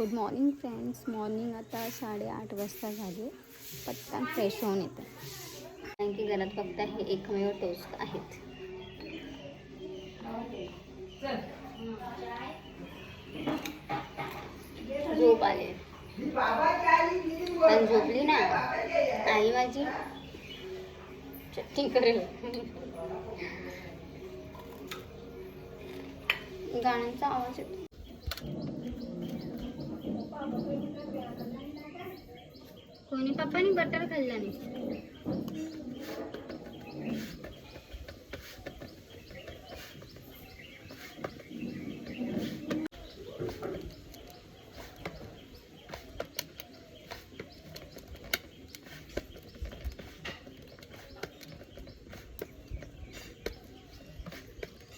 Good morning friends. Morning आता 8:30 वाजता झाली. पटकन फ्रेश होऊन येते कारण की घरात फक्त हे एकमेव टोस्ट आहेत. झोप आले पण झोपली ना आई माझी चट्टी करेल. गाण्यांचा आवाज येतो. कोणी पप्पानी बटर खाल्ला नाही.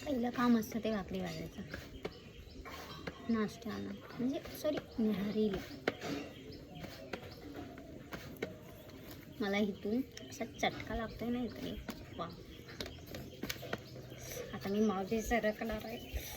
पहिलं काम असतं ते भाकरी वाजायचं नाश्त्याला, म्हणजे सॉरी न्याहारीला. मला इथून असा चटका लागतोय ना इकडे. वा, आता मी मागे सरकणार आहे.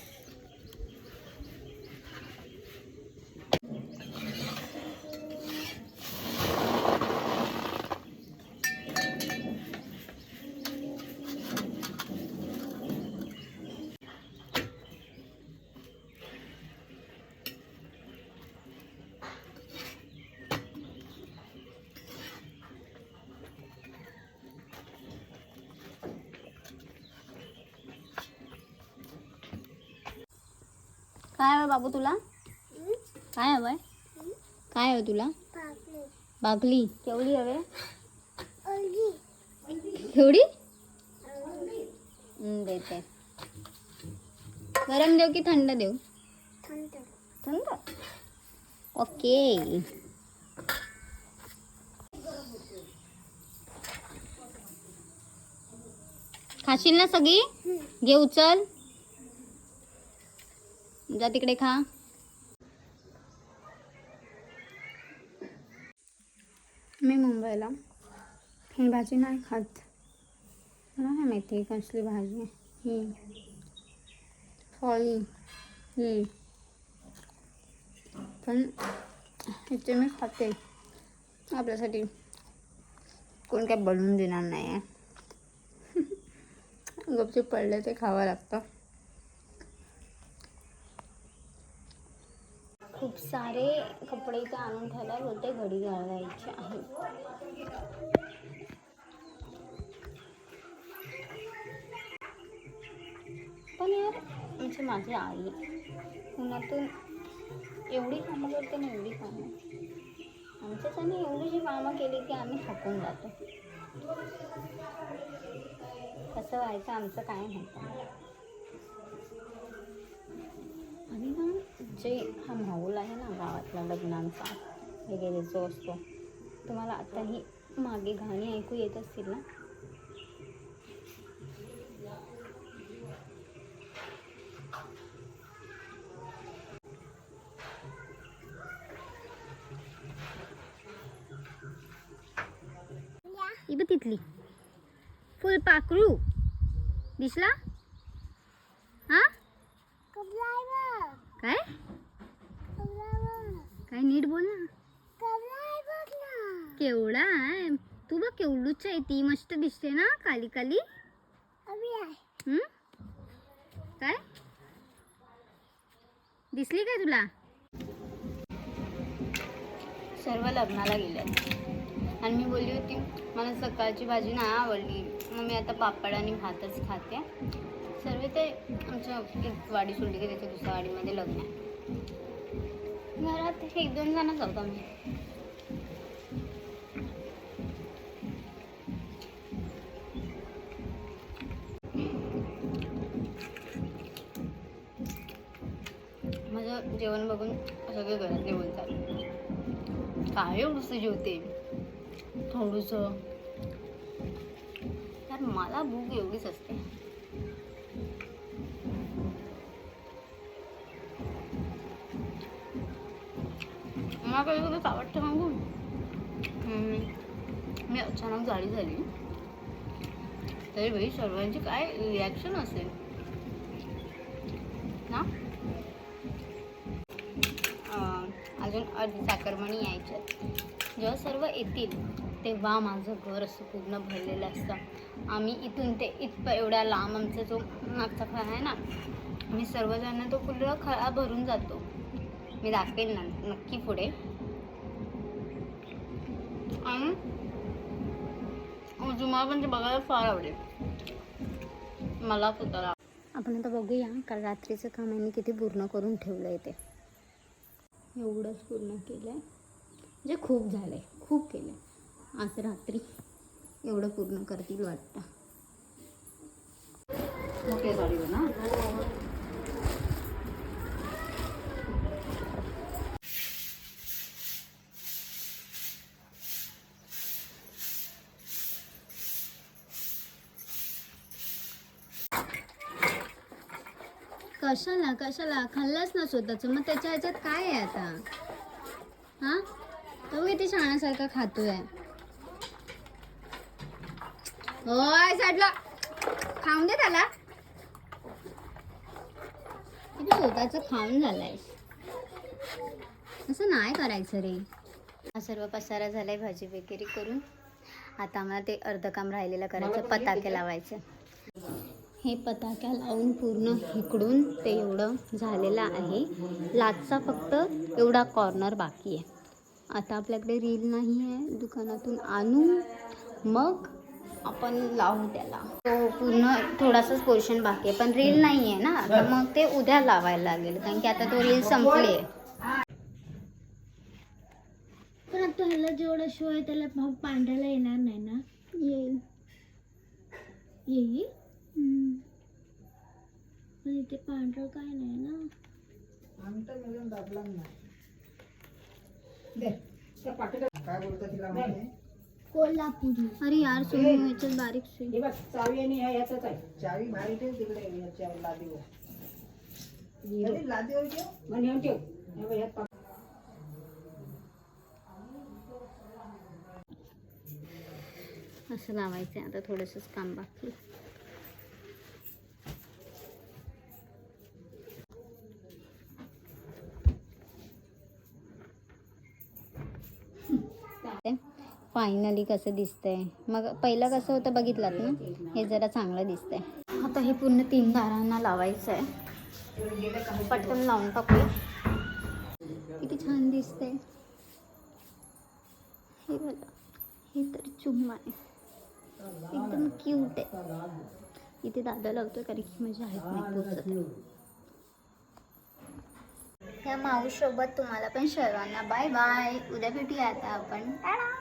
काय हवं बाबू तुला? काय हवंय? काय हवं तुला? भाकली केवढी हवे? केवढी? देते. गरम देऊ की थंड देऊ? थंड. ओके. खाशील ना सगळी? घे उचल, जा तिकडे खा. मी मुंबईला ही भाजी नाही खात. मला नाही माहिती कसली भाजी आहे ही. फॉली ही पण इथे मी खाते. आपल्यासाठी कोण काय बनवून देणार नाही आहे. गपचूप पडले ते खावं लागतं. खूप सारे कपडे इथे आणून ठेवले होते, घडी घालायचे आहे. पण यार म्हणजे माझी आई उन्हातून एवढी कामं करते ना, एवढी कामं. आमच्याच्याने एवढीशी कामं केली की आम्ही थकून जातो. कसं व्हायचं आमचं काय माहिती. आणि ना जे हा माहोल आहे ना गावातला लग्नांचा वगैरे जो असतो, तुम्हाला आताही मागे गाणी ऐकू येत असतील ना. इब तिथली फुल पाखरू दिसला? हा काय काय नीट बोल ना. केवढा आहे तू बघ, केवढूच आहे ती. मस्त दिसते ना काली काली. काय दिसली काय तुला? सर्व लग्नाला गेले आणि मी बोलली होती मला सकाळची भाजी नाही आवडली, मग मी आता पापड आणि भातच खाते. सर्व ते आमच्या एक वाडी सोडली की त्याच्या दुसऱ्या वाडीमध्ये लग्न आहे. घरात 1-2 जण जाऊ आम्ही. माझं जेवण बघून सगळे घरातले बोलतात काय एवढंसं जेवते थोडंसं. तर मला भूक एवढीच असते. मला कधी कधी आवडतं सांगू. मी अचानक जाडी झाली तरी भाई सर्वांची काय रिॲक्शन असेल ना. अजून अर्धी साखरमणी यायच्यात. जेव्हा सर्व येतील तेव्हा माझं घर असं पूर्ण भरलेलं असतं. आम्ही इथून ते इथं एवढ्या लांब आमचा जो मागचा खळा आहे ना, आम्ही सर्वजण तो पूर्ण खळा भरून जातो. मी दाखवेल ना नक्की पुढे. आणि तुम्हाला पण ते बघायला फार आवडेल. मला सुद्धा. आपण आता बघूया काल रात्रीचं काम यांनी किती पूर्ण करून ठेवलं आहे ते. एवढंच पूर्ण केलं आहे, म्हणजे खूप झालं आहे, खूप केलं आहे. आज रात्री एवढं पूर्ण करतील वाटतं. कशाला कशाला खाल्लंच ना स्वतःचं, मग त्याच्या ह्याच्यात काय आहे आता? हां, तो किती छानासारखा खातोय. होय साडला खाऊन दे त्याला. किती स्वतःचं खाऊन झालंय. असं नाही करायचं रे. हा सर्व पसारा झालाय भाजी वगैरे करून. आता आम्हाला ते अर्ध काम राहिलेलं करायचं, पताके लावायचे. हे पताक्या लावून पूर्ण इकडून ते एवढं झालेलं आहे. लाटचा फक्त एवढा कॉर्नर बाकी आहे. आता आपल्याकडे रील नाही आहे, दुकानातून आणू मग आपण लावू त्याला. तो पूर्ण थोडासाच पोर्शन बाकी आहे, पण रील नाही आहे ना, तर मग ते उद्या लावायला लागेल, कारण की आता तो रील संपले आहे. पण आता ह्याला जेवढा शो आहे त्याला भाव पांढऱ्याला येणार नाही ना? येईल येईल. पण इथे पांढरं काय नाही ना. कोल्हापुरी. अरे यार सोनू याच्यात बारीक हे बघ चावी आणि ह्या याचाच आहे. चावी भारी ठेव तिकडे याच्या लादीवर. लादीवर ठेव मग नेऊन ठेव. हे बघ ह्यात पाक. असं लावायचं आहे. आता थोडंसंच काम बाकी. फायनली कसं दिसतंय. मग पहिलं कसं होतं बघितलात ना, हे जरा चांगलं दिसतंय. आता हे पूर्ण 3 दारांना लावायचं आहे. पटकन लावून टाकूया. किती छान दिसतंय हे बघा. हे तर चुम्मा आहे, एकदम क्यूट आहे. इथे दादा लावतोय कारण की माझ्या आहेत नाही पोचत. त्या माऊसोबत तुम्हाला पण सर्वांना बाय बाय. उद्या भेटूया आता आपण. टाटा.